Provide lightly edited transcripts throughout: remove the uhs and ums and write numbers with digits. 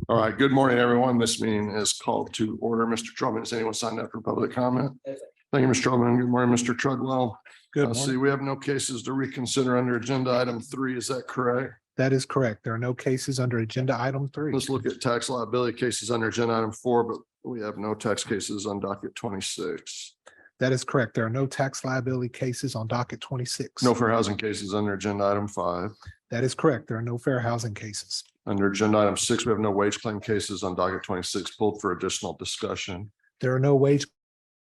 All right, good morning, everyone. This meeting is called to order. Mr. Drummond, is anyone signed up for public comment? Thank you, Mr. Drummond. Good morning, Mr. Trudwell. Good See, morning. we have no cases to reconsider under agenda item 3. Is that correct? That is correct. There are no cases under agenda item 3. Let's look at tax liability cases under agenda item 4, but we have no tax cases on docket 26. That is correct. There are no tax liability cases on docket 26. No fair housing cases under agenda item 5. That is correct. There are no fair housing cases. Under agenda item 6, we have no wage claim cases on docket 26 pulled for additional discussion. There are no wage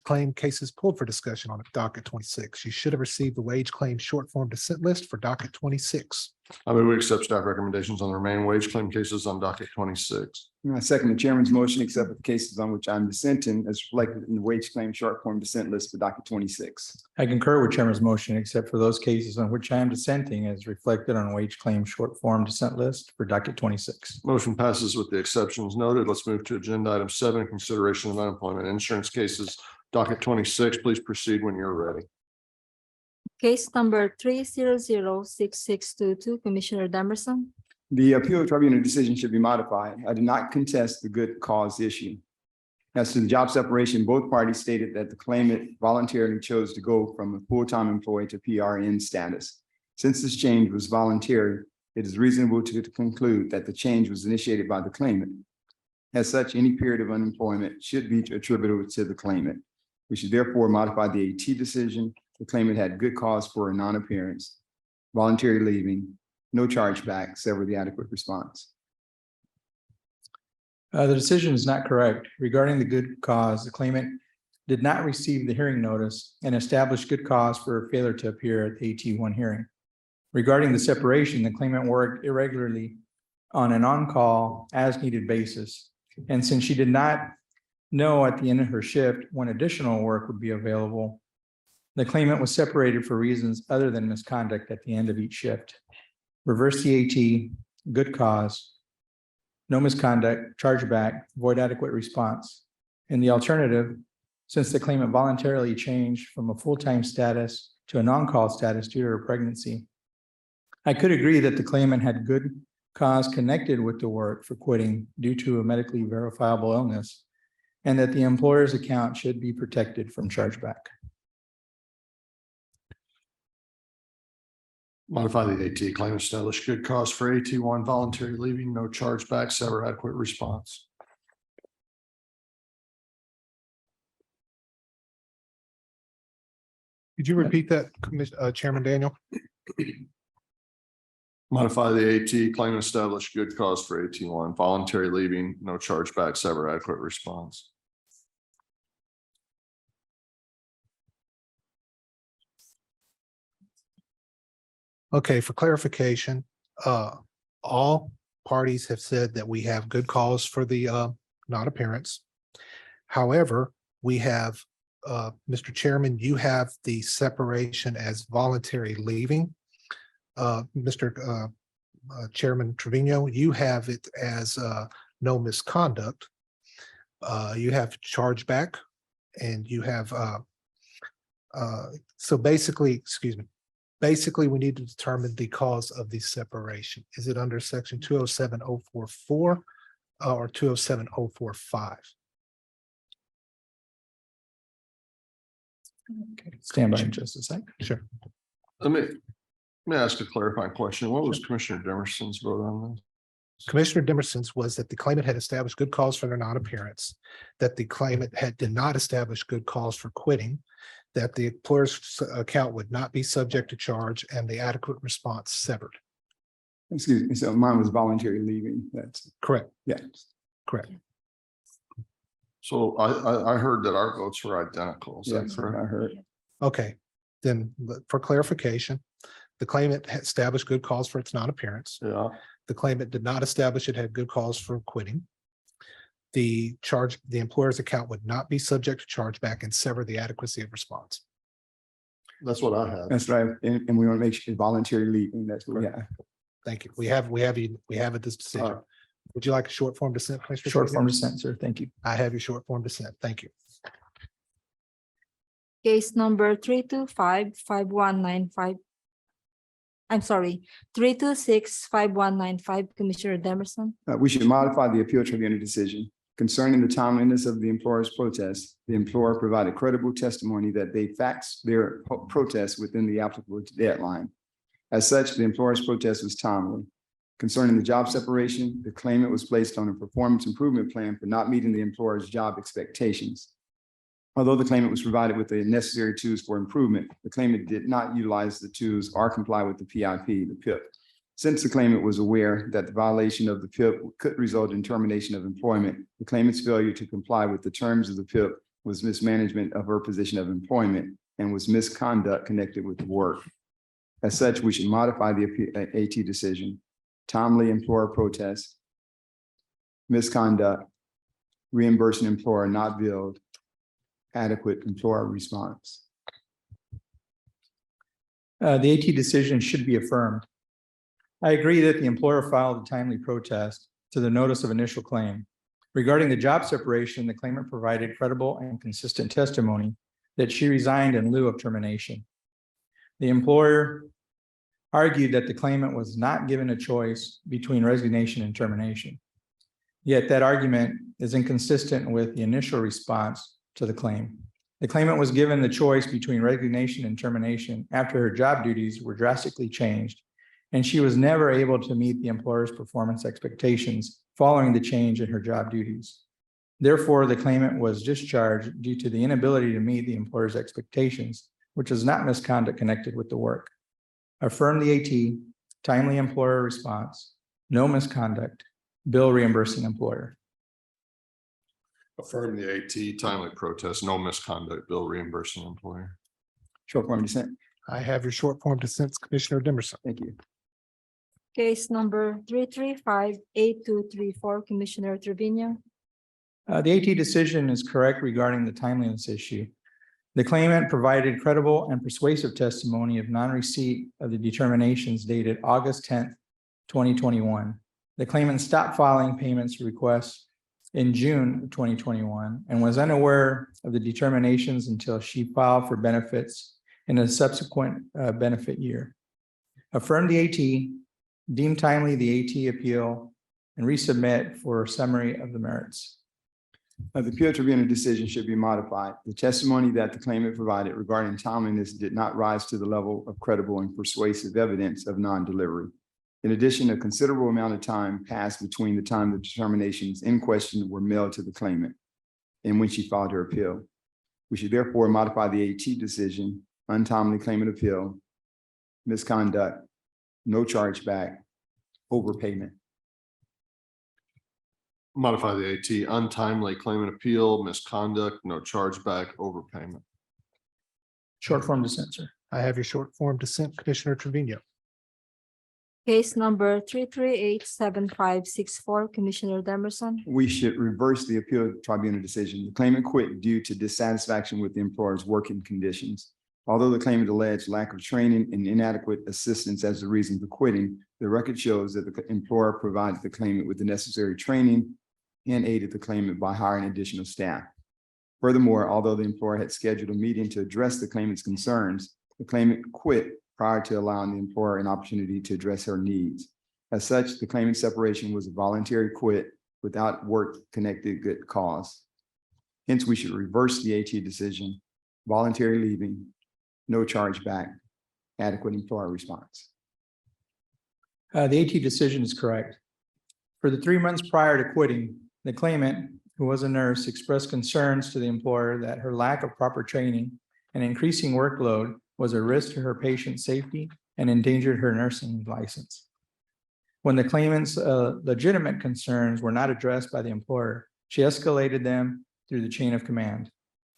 claim cases pulled for discussion on docket 26. You should have received the wage claim short form dissent list for docket 26. I move we accept staff recommendations on the remaining wage claim cases on docket 26. I second the chairman's motion, except for the cases on which I'm dissenting as reflected in the wage claim short form dissent list for docket 26. I concur with Chairman's motion, except for those cases on which I am dissenting as reflected on wage claim short form dissent list for docket 26. Motion passes with the exceptions noted. Let's move to agenda item 7, consideration of unemployment insurance cases. Docket 26, please proceed when you're ready. Case number 3006622, Commissioner Demerson. The appeal tribunal decision should be modified. I did not contest the good cause issue. As to the job separation, both parties stated that the claimant voluntarily chose to go from a full-time employee to PRN status. Since this change was voluntary, it is reasonable to conclude that the change was initiated by the claimant. As such, any period of unemployment should be attributable to the claimant. We should therefore modify the AT decision. The claimant had good cause for a non-appearance, voluntary leaving, no chargeback, sever the adequate response. The decision is not correct. Regarding the good cause, the claimant did not receive the hearing notice and established good cause for failure to appear at the AT1 hearing. Regarding the separation, the claimant worked irregularly on an on-call as-needed basis. And since she did not know at the end of her shift when additional work would be available, the claimant was separated for reasons other than misconduct at the end of each shift. Reverse the AT, good cause, no misconduct, chargeback, void adequate response. In the alternative, since the claimant voluntarily changed from a full-time status to a non-call status due to her pregnancy, I could agree that the claimant had good cause connected with the work for quitting due to a medically verifiable illness, and that the employer's account should be protected from chargeback. Modify the AT claim, establish good cause for AT1 voluntary leaving, no chargeback, sever adequate response. Could you repeat that, Chairman Daniel? Modify the AT claim, establish good cause for AT1 voluntary leaving, no chargeback, sever adequate response. Okay, for clarification, all parties have said that we have good cause for the non-appearance. However, we have, Mr. Chairman, you have the separation as voluntary leaving. Mr. Chairman Trevino, you have it as no misconduct. You have chargeback, and you have so basically, excuse me. Basically, we need to determine the cause of the separation. Is it under section 207044 or 207045? Okay, stand by just a sec. Sure. Let me ask a clarifying question. What was Commissioner Demerson's vote on this? Commissioner Demerson's was that the claimant had established good cause for their non-appearance, that the claimant did not establish good cause for quitting, that the employer's account would not be subject to charge, and the adequate response severed. Excuse me, so mine was voluntary leaving. That's Correct. yeah. Correct. So I heard that our votes were identical. Is that Yes, correct? I heard. Okay, then for clarification, the claimant had established good cause for its non-appearance. Yeah. The claimant did not establish it had good cause for quitting. The employer's account would not be subject to chargeback and sever the adequacy of response. That's what I had. That's right. And we want to make sure voluntary leaving. That's what we have. Thank you. We have this decision. Would you like a short form dissent, Commissioner? Short form dissent, sir. Thank you. I have your short form dissent. Thank you. Case number 3255195. 326-5195, Commissioner Demerson. We should modify the appeal tribunal decision. Concerning the timeliness of the employer's protest, the employer provided credible testimony that they faxed their protest within the applicable deadline. As such, the employer's protest was timely. Concerning the job separation, the claimant was placed on a performance improvement plan for not meeting the employer's job expectations. Although the claimant was provided with the necessary tools for improvement, the claimant did not utilize the tools or comply with the PIP, the PIP. Since the claimant was aware that the violation of the PIP could result in termination of employment, the claimant's failure to comply with the terms of the PIP was mismanagement of her position of employment and was misconduct connected with the work. As such, we should modify the AT decision. Timely employer protest, misconduct, reimbursing employer not billed, adequate employer response. The AT decision should be affirmed. I agree that the employer filed a timely protest to the notice of initial claim. Regarding the job separation, the claimant provided credible and consistent testimony that she resigned in lieu of termination. The employer argued that the claimant was not given a choice between resignation and termination. Yet that argument is inconsistent with the initial response to the claim. The claimant was given the choice between resignation and termination after her job duties were drastically changed, and she was never able to meet the employer's performance expectations following the change in her job duties. Therefore, the claimant was discharged due to the inability to meet the employer's expectations, which is not misconduct connected with the work. Affirm the AT, timely employer response, no misconduct, bill reimbursing employer. Affirm the AT, timely protest, no misconduct, bill reimbursing employer. Short form dissent. I have your short form dissent, Commissioner Demerson. Thank you. Case number 335-8234, Commissioner Trevino. The AT decision is correct regarding the timeliness issue. The claimant provided credible and persuasive testimony of non-receipt of the determinations dated August 10th, 2021. The claimant stopped filing payments requests in June of 2021 and was unaware of the determinations until she filed for benefits in a subsequent benefit year. Affirm the AT, deem timely the AT appeal, and resubmit for summary of the merits. The appeal tribunal decision should be modified. The testimony that the claimant provided regarding timeliness did not rise to the level of credible and persuasive evidence of non-delivery. In addition, a considerable amount of time passed between the time the determinations in question were mailed to the claimant and when she filed her appeal. We should therefore modify the AT decision, untimely claimant appeal, misconduct, no chargeback, overpayment. Modify the AT, untimely claimant appeal, misconduct, no chargeback, overpayment. Short form dissent, sir. I have your short form dissent, Commissioner Trevino. Case number 338-7564, Commissioner Demerson. We should reverse the appeal tribunal decision. The claimant quit due to dissatisfaction with the employer's working conditions. Although the claimant alleged lack of training and inadequate assistance as the reason for quitting, the record shows that the employer provided the claimant with the necessary training and aided the claimant by hiring additional staff. Furthermore, although the employer had scheduled a meeting to address the claimant's concerns, the claimant quit prior to allowing the employer an opportunity to address her needs. As such, the claimant's separation was a voluntary quit without work-connected good cause. Hence, we should reverse the AT decision, voluntary leaving, no chargeback, adequate employer response. The AT decision is correct. For the 3 months prior to quitting, the claimant, who was a nurse, expressed concerns to the employer that her lack of proper training and increasing workload was a risk to her patient's safety and endangered her nursing license. When the claimant's legitimate concerns were not addressed by the employer, she escalated them through the chain of command.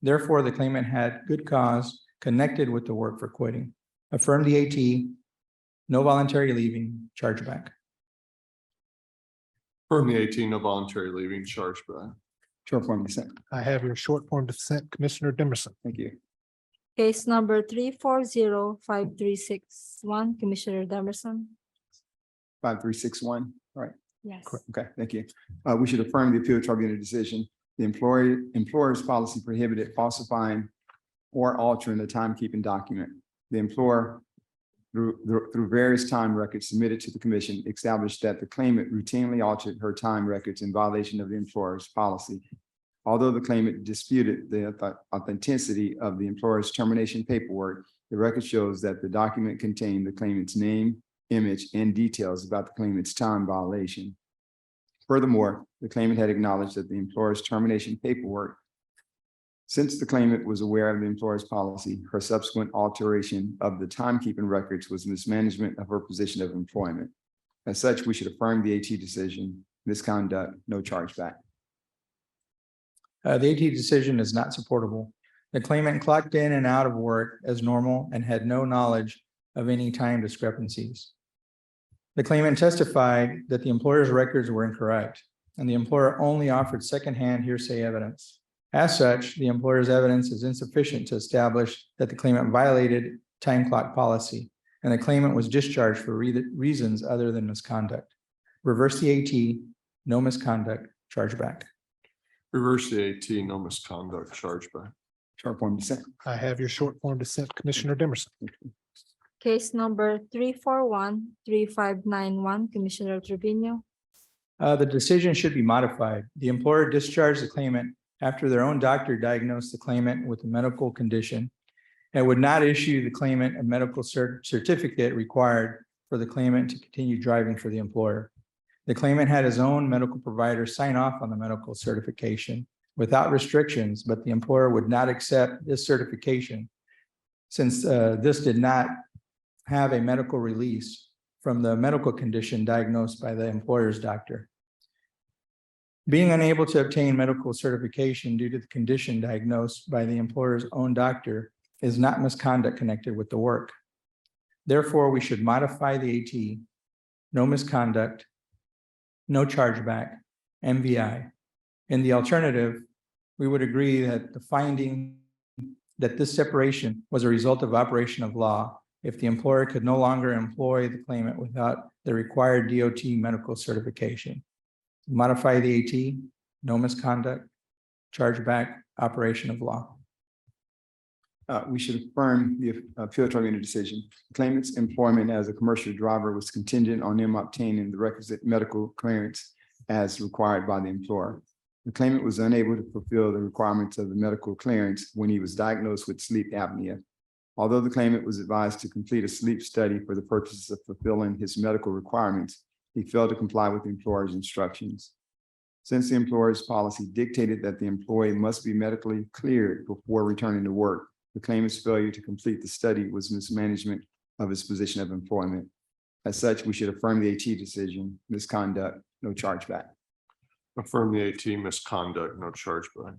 Therefore, the claimant had good cause connected with the work for quitting. Affirm the AT, no voluntary leaving, chargeback. Affirm the AT, no voluntary leaving, chargeback. Short form dissent. I have your short form dissent, Commissioner Demerson. Thank you. Case number 340-5361, Commissioner Demerson. 5361. All right. Yes. Okay, thank you. We should affirm the appeal tribunal decision. The employer's policy prohibited falsifying or altering the timekeeping document. The employer through various time records submitted to the commission established that the claimant routinely altered her time records in violation of the employer's policy. Although the claimant disputed the authenticity of the employer's termination paperwork, the record shows that the document contained the claimant's name, image, and details about the claimant's time violation. Furthermore, the claimant had acknowledged that the employer's termination paperwork. Since the claimant was aware of the employer's policy, her subsequent alteration of the timekeeping records was mismanagement of her position of employment. As such, we should affirm the AT decision, misconduct, no chargeback. The AT decision is not supportable. The claimant clocked in and out of work as normal and had no knowledge of any time discrepancies. The claimant testified that the employer's records were incorrect, and the employer only offered secondhand hearsay evidence. As such, the employer's evidence is insufficient to establish that the claimant violated time clock policy, and the claimant was discharged for reasons other than misconduct. Reverse the AT, no misconduct, chargeback. Reverse the AT, no misconduct, chargeback. Short form dissent. I have your short form dissent, Commissioner Demerson. Case number 341-3591, Commissioner Trevino. The decision should be modified. The employer discharged the claimant after their own doctor diagnosed the claimant with a medical condition and would not issue the claimant a medical certificate required for the claimant to continue driving for the employer. The claimant had his own medical provider sign off on the medical certification without restrictions, but the employer would not accept this certification since this did not have a medical release from the medical condition diagnosed by the employer's doctor. Being unable to obtain medical certification due to the condition diagnosed by the employer's own doctor is not misconduct connected with the work. Therefore, we should modify the AT, no misconduct, no chargeback, MVI. In the alternative, we would agree that the finding that this separation was a result of operation of law if the employer could no longer employ the claimant without the required DOT medical certification. Modify the AT, no misconduct, chargeback, operation of law. We should affirm the appeal tribunal decision. The claimant's employment as a commercial driver was contingent on him obtaining the requisite medical clearance as required by the employer. The claimant was unable to fulfill the requirements of the medical clearance when he was diagnosed with sleep apnea. Although the claimant was advised to complete a sleep study for the purposes of fulfilling his medical requirements, he failed to comply with the employer's instructions. Since the employer's policy dictated that the employee must be medically cleared before returning to work, the claimant's failure to complete the study was mismanagement of his position of employment. As such, we should affirm the AT decision, misconduct, no chargeback. Affirm the AT, misconduct, no chargeback.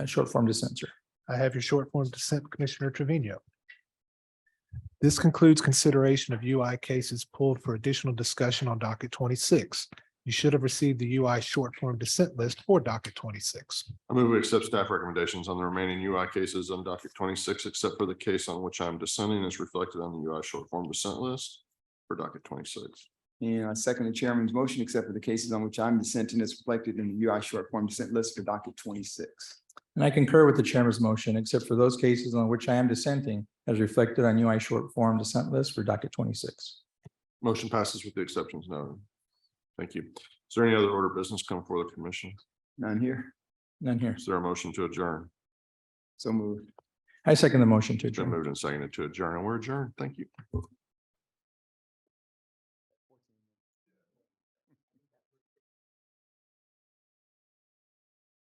Short form dissent, sir. I have your short form dissent, Commissioner Trevino. This concludes consideration of UI cases pulled for additional discussion on docket 26. You should have received the UI short form dissent list for docket 26. I move we accept staff recommendations on the remaining UI cases on docket 26, except for the case on which I'm dissenting is reflected on the UI short form dissent list for docket 26. And I second the chairman's motion, except for the cases on which I'm dissenting is reflected in the UI short form dissent list for docket 26. And I concur with the chairman's motion, except for those cases on which I am dissenting as reflected on UI short form dissent list for docket 26. Motion passes with the exceptions noted. Thank you. Is there any other order of business come before the commission? None here. None here. Is there a motion to adjourn? So moved. I second the motion to Been adjourn. moved and seconded to adjourn, and we're adjourned. Thank you.